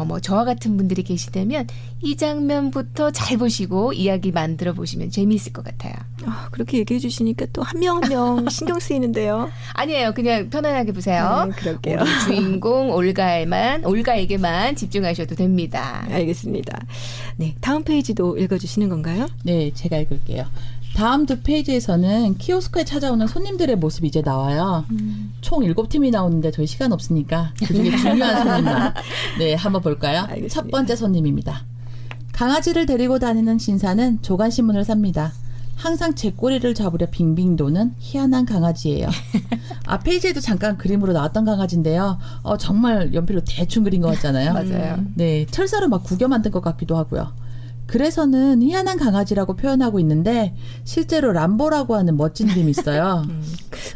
뭐 저와 같은 분들이 계시다면 이 장면부터 잘 보시고 이야기 만들어 보시면 재미있을 것 같아요. 아, 그렇게 얘기해 주시니까 또 한 명 한 명 신경 쓰이는데요. 아니에요. 그냥 편안하게 보세요. 그럴게요. 우리 주인공 올가에게만 집중하셔도 됩니다. 알겠습니다. 네, 다음 페이지도 읽어주시는 건가요? 네, 제가 읽을게요. 다음 두 페이지에서는 키오스크에 찾아오는 손님들의 모습이 이제 나와요. 총 7팀이 나오는데 저희 시간 없으니까 그중에 중요한 손님만 네, 한번 볼까요? 알겠습니다. 첫 번째 손님입니다. 강아지를 데리고 다니는 신사는 조간신문을 삽니다. 항상 제 꼬리를 잡으려 빙빙 도는 희한한 강아지예요. 페이지에도 잠깐 그림으로 나왔던 강아지인데요. 정말 연필로 대충 그린 것 같잖아요. 맞아요. 네, 철사로 막 구겨 만든 것 같기도 하고요. 그래서는 희한한 강아지라고 표현하고 있는데 실제로 람보라고 하는 멋진 이름이 있어요.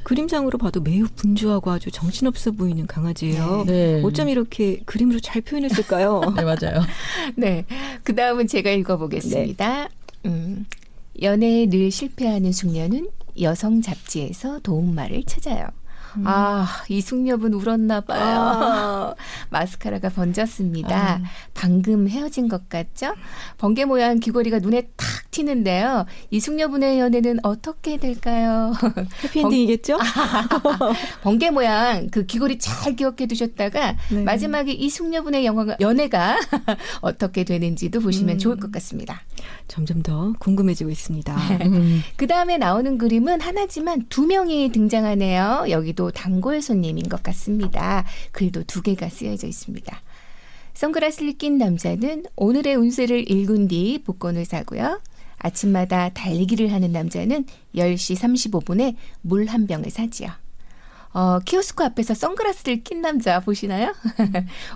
그림상으로 봐도 매우 분주하고 아주 정신없어 보이는 강아지예요. 네. 어쩜 이렇게 그림으로 잘 표현했을까요? 네, 맞아요. 네. 그 다음은 제가 읽어보겠습니다. 연애에 늘 실패하는 숙녀는 여성 잡지에서 도움말을 찾아요. 이 숙녀분 울었나 봐요. 마스카라가 번졌습니다. 방금 헤어진 것 같죠? 번개 모양 귀걸이가 눈에 탁 튀는데요. 이 숙녀분의 연애는 어떻게 될까요? 해피엔딩이겠죠? 번개 모양 그 귀걸이 잘 기억해 두셨다가 네. 마지막에 이 숙녀분의 연애가 어떻게 되는지도 보시면 좋을 것 같습니다. 점점 더 궁금해지고 있습니다. 그 다음에 나오는 그림은 하나지만 2명이 등장하네요. 여기도 단골 손님인 것 같습니다. 글도 2개가 쓰여져 있습니다. 선글라스를 낀 남자는 오늘의 운세를 읽은 뒤 복권을 사고요. 아침마다 달리기를 하는 남자는 10시 35분에 물 한 병을 사지요. 키오스크 앞에서 선글라스를 낀 남자 보시나요?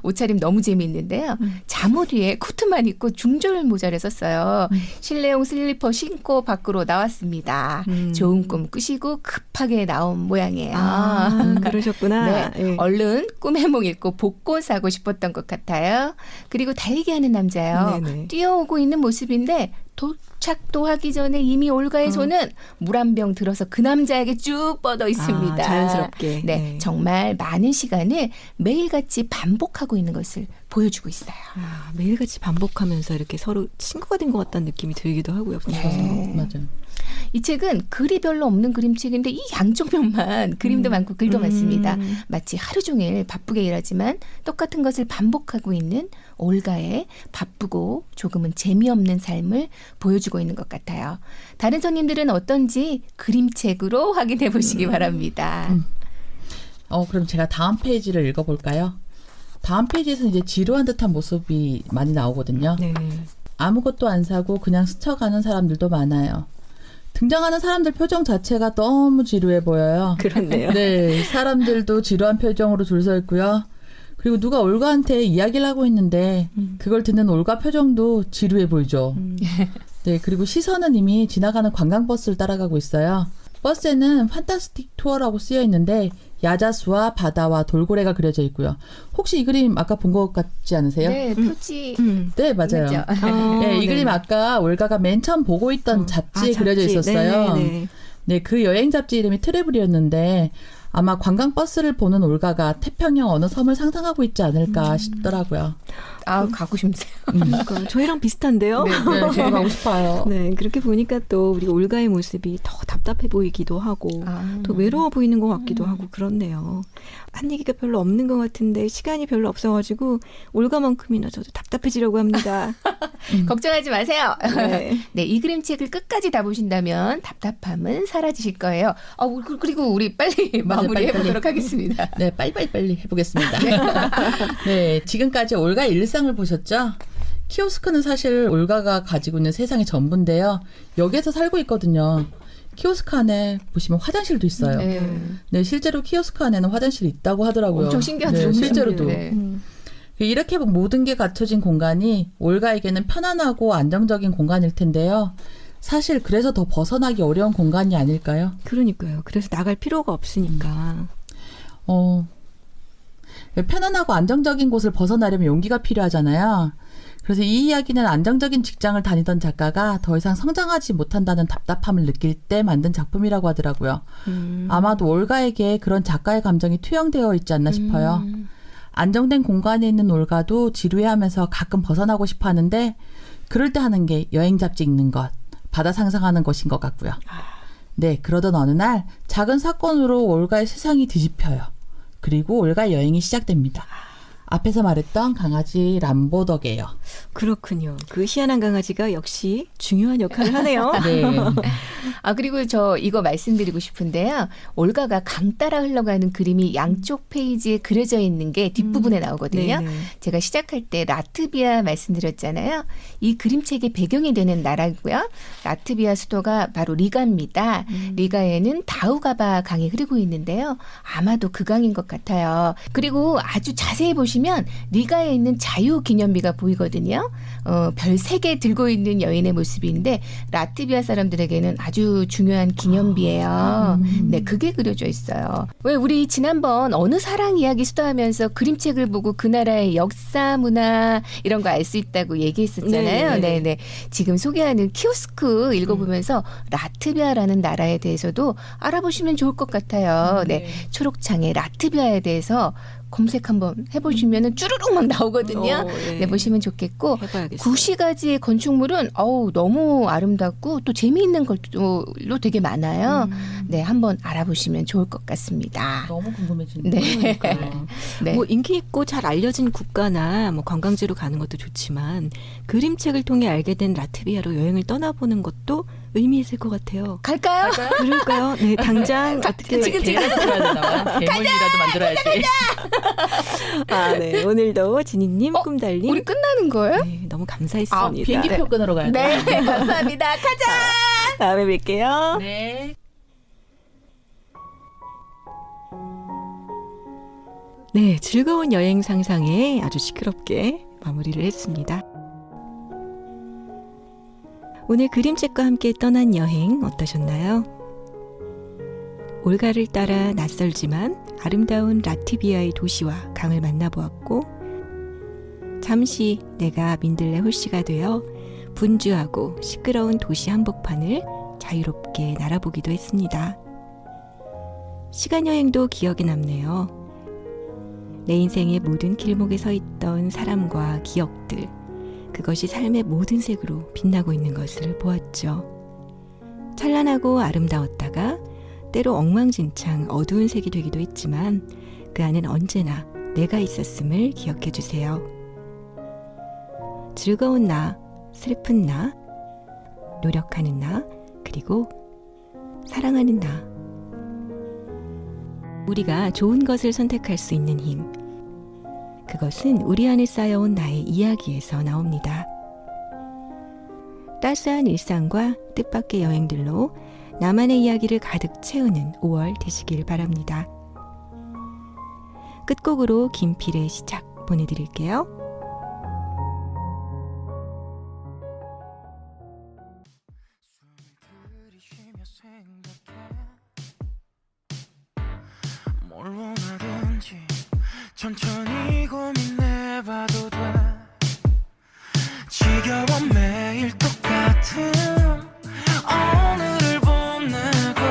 옷차림 너무 재미있는데요. 잠옷 위에 코트만 입고 중절 모자를 썼어요. 실내용 슬리퍼 신고 밖으로 나왔습니다. 좋은 꿈 꾸시고 급하게 나온 모양이에요. 그러셨구나. 네, 얼른 꿈의 몽 읽고 복권 사고 싶었던 것 같아요. 그리고 달리기 하는 남자요. 네네. 뛰어오고 있는 모습인데 도착도 하기 전에 이미 올가의 손은 물 한 병 들어서 그 남자에게 쭉 뻗어 있습니다. 자연스럽게. 네, 정말 많은 시간을 매일같이 반복하고 있는 것을 보여주고 있어요. 매일같이 반복하면서 이렇게 서로 친구가 된 것 같다는 느낌이 들기도 하고요. 네. 맞아요. 이 책은 글이 별로 없는 그림책인데 이 양쪽 면만 그림도 많고 글도 많습니다. 마치 하루 종일 바쁘게 일하지만 똑같은 것을 반복하고 있는 올가의 바쁘고 조금은 재미없는 삶을 보여주고 있는 것 같아요. 다른 손님들은 어떤지 그림책으로 확인해 보시기 바랍니다. 그럼 제가 다음 페이지를 읽어볼까요? 다음 페이지에서 이제 지루한 듯한 모습이 많이 나오거든요. 네. 아무것도 안 사고 그냥 스쳐가는 사람들도 많아요. 등장하는 사람들 표정 자체가 너무 지루해 보여요. 그렇네요. 네, 사람들도 지루한 표정으로 줄 서 있고요. 그리고 누가 올가한테 이야기를 하고 있는데 그걸 듣는 올가 표정도 지루해 보이죠. 네, 그리고 시선은 이미 지나가는 관광버스를 따라가고 있어요. 버스에는 판타스틱 투어라고 쓰여 있는데 야자수와 바다와 돌고래가 그려져 있고요. 혹시 이 그림 아까 본 것 같지 않으세요? 네, 표지. 네, 맞아요. 맞죠? 네, 이 네. 그림 아까 올가가 맨 처음 보고 있던 잡지에 그려져 잡지. 있었어요. 네네네. 네, 그 여행 잡지 이름이 트래블이었는데 아마 관광버스를 보는 올가가 태평양 어느 섬을 상상하고 있지 않을까 싶더라고요. 가고 싶네요. 그러니까 저희랑 비슷한데요? 네, 저도 가고 싶어요. 네, 그렇게 보니까 또 우리 올가의 모습이 더 답답해 보이기도 하고 더 외로워 보이는 것 같기도 하고 그렇네요. 한 얘기가 별로 없는 것 같은데 시간이 별로 없어가지고 올가만큼이나 저도 답답해지려고 합니다. 걱정하지 마세요. 네. 네, 이 그림책을 끝까지 다 보신다면 답답함은 사라지실 거예요. 그리고 우리 빨리 마무리해 보도록 하겠습니다. 네, 빨리 해보겠습니다. 네, 지금까지 올가의 일상을 보셨죠? 키오스크는 사실 올가가 가지고 있는 세상의 전부인데요. 여기에서 살고 있거든요. 키오스크 안에 보시면 화장실도 있어요. 네, 실제로 키오스크 안에는 화장실이 있다고 하더라고요. 엄청 신기하죠. 네, 실제로도. 네. 이렇게 모든 게 갖춰진 공간이 올가에게는 편안하고 안정적인 공간일 텐데요. 사실 그래서 더 벗어나기 어려운 공간이 아닐까요? 그러니까요. 그래서 나갈 필요가 없으니까. 편안하고 안정적인 곳을 벗어나려면 용기가 필요하잖아요. 그래서 이 이야기는 안정적인 직장을 다니던 작가가 더 이상 성장하지 못한다는 답답함을 느낄 때 만든 작품이라고 하더라고요. 아마도 올가에게 그런 작가의 감정이 투영되어 있지 않나 싶어요. 안정된 공간에 있는 올가도 지루해하면서 가끔 벗어나고 싶어 하는데 그럴 때 하는 게 여행 잡지 읽는 것, 바다 상상하는 것인 것 같고요. 네, 그러던 어느 날 작은 사건으로 올가의 세상이 뒤집혀요. 그리고 올가의 여행이 시작됩니다. 앞에서 말했던 강아지 람보 덕이에요. 그렇군요. 그 희한한 강아지가 역시 중요한 역할을 하네요. 네. 그리고 저 이거 말씀드리고 싶은데요. 올가가 강 따라 흘러가는 그림이 양쪽 페이지에 그려져 있는 게 뒷부분에 나오거든요. 네네. 제가 시작할 때 라트비아 말씀드렸잖아요. 이 그림책의 배경이 되는 나라고요. 라트비아 수도가 바로 리가입니다. 리가에는 다우가바 강이 흐르고 있는데요. 아마도 그 강인 것 같아요. 그리고 아주 자세히 보시면 리가에 있는 자유기념비가 보이거든요. 별 3개 들고 있는 여인의 모습인데 라트비아 사람들에게는 아주 중요한 기념비예요. 네, 그게 그려져 있어요. 왜 우리 지난번 어느 사랑 이야기 수다하면서 그림책을 보고 그 나라의 역사, 문화 이런 거 알 수 있다고 얘기했었잖아요. 네네. 네. 지금 소개하는 키오스크 읽어보면서 라트비아라는 나라에 대해서도 알아보시면 좋을 것 같아요. 네, 초록창에 라트비아에 대해서 검색 한번 해보시면 쭈루룩 막 나오거든요. 네, 보시면 좋겠고 해봐야겠어요. 구시가지의 건축물은 너무 아름답고 또 재미있는 걸로 되게 많아요. 네, 한번 알아보시면 좋을 것 같습니다. 너무 궁금해지는 네. 거예요. 네. 뭐 인기 있고 잘 알려진 국가나 뭐 관광지로 가는 것도 좋지만 그림책을 통해 알게 된 라트비아로 여행을 떠나보는 것도 의미 있을 것 같아요. 갈까요? 그럴까요? 네, 당장 어떻게 지금 개라도 들어야 되나 봐요. 개물이라도 만들어야지. 네. 오늘도 지니님 꿈달님 우리 끝나는 거예요? 네, 너무 감사했습니다. 비행기표 끊으러 가야 돼. 네, 감사합니다. 가자! 다음에 뵐게요. 네. 네, 즐거운 여행 상상에 아주 시끄럽게 마무리를 했습니다. 오늘 그림책과 함께 떠난 여행 어떠셨나요? 올가를 따라 낯설지만 아름다운 라트비아의 도시와 강을 만나보았고 잠시 내가 민들레 홀씨가 되어 분주하고 시끄러운 도시 한복판을 자유롭게 날아보기도 했습니다. 시간여행도 기억에 남네요. 내 인생의 모든 길목에 서 있던 사람과 기억들, 그것이 삶의 모든 색으로 빛나고 있는 것을 보았죠. 찬란하고 아름다웠다가 때로 엉망진창 어두운 색이 되기도 했지만 그 안엔 언제나 내가 있었음을 기억해 주세요. 즐거운 나, 슬픈 나, 노력하는 나, 그리고 사랑하는 나. 우리가 좋은 것을 선택할 수 있는 힘. 그것은 우리 안에 쌓여온 나의 이야기에서 나옵니다. 따스한 일상과 뜻밖의 여행들로 나만의 이야기를 가득 채우는 5월 되시길 바랍니다. 끝곡으로 김필의 시작 보내드릴게요. 뭘 원하든지 천천히 고민해봐도 돼. 지겨워 매일 똑같은 오늘을 보내고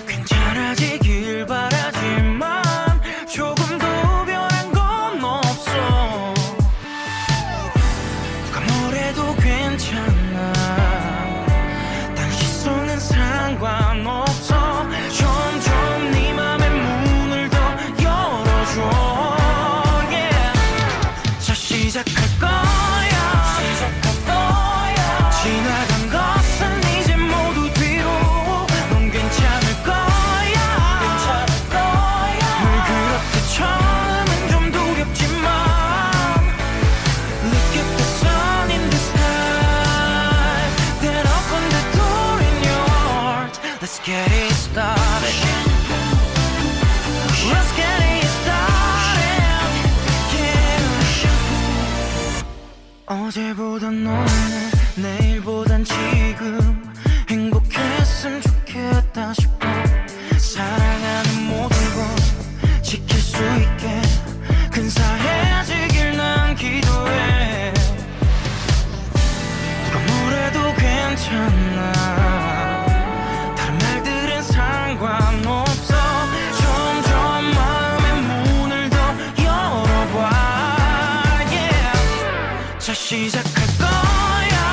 괜찮아지길 바라지만 조금도 변한 건 없어. 누가 뭐래도 괜찮아. 단 시선은 상관없어. 점점 네 맘의 문을 더 열어줘. Yeah. 자 시작할 거야. 어제보단 오늘 내일보단 지금 행복했으면 좋겠다 싶어 사랑하는 모든 것 지킬 수 있게 근사해지길 난 기도해 누가 뭐래도 괜찮아 다른 말들은 상관없어 점점 마음의 문을 더 열어봐 yeah. 자 시작할 거야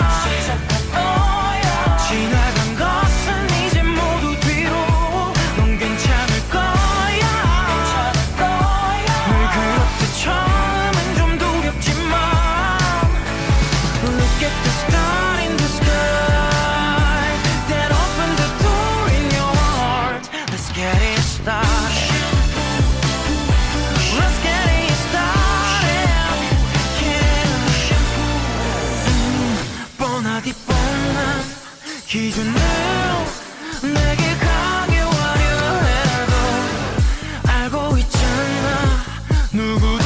지나간 것은 이제 모두 뒤로 넌 괜찮을 거야 늘 그렇듯 처음은 좀 두렵지만 Look at the star in the sky that opened the door in your heart Let's get it started Let's get it started yeah. 뻔하디 뻔한 기준으로 내게 강요하려 해도 알고 있잖아 누구도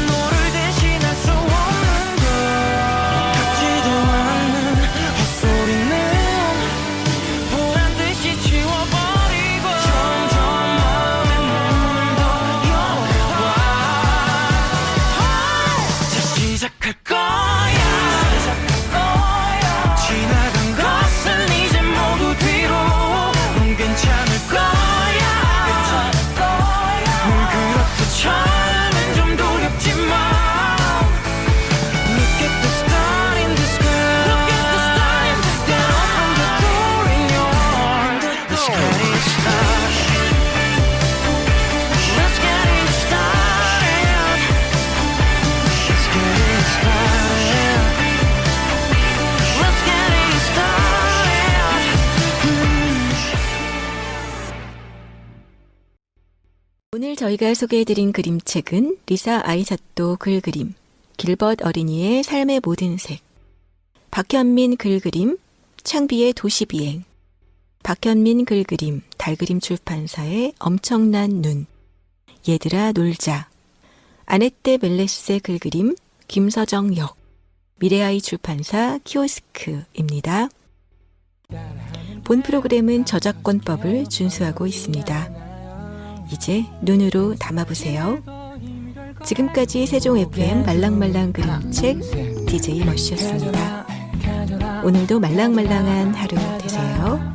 너를 대신할 수 없는 걸 같지도 않는 헛소리는 보란듯이 지워버리고 점점 마음의 문을 더 열어봐 자 시작할 거야 지나간 것은 이제 모두 뒤로 넌 괜찮을 거야 늘 그렇듯 처음엔 좀 두렵지만 Look at the star in the sky that opened the door in your heart Let's get it started Let's get it started Let's get it started Let's get it started 오늘 저희가 소개해드린 그림책은 리사 아이사또 글그림, 길벗 어린이의 삶의 모든 색, 박현민 글그림, 창비의 도시비행, 박현민 글그림, 달그림 출판사의 엄청난 눈, 얘들아 놀자, 아네떼 멜레세 글그림, 김서정 역, 미래아이 출판사 키오스크입니다. 본 프로그램은 저작권법을 준수하고 있습니다. 이제 눈으로 담아보세요. 지금까지 세종 FM 말랑말랑 그림책 DJ 머시였습니다. 오늘도 말랑말랑한 하루 되세요.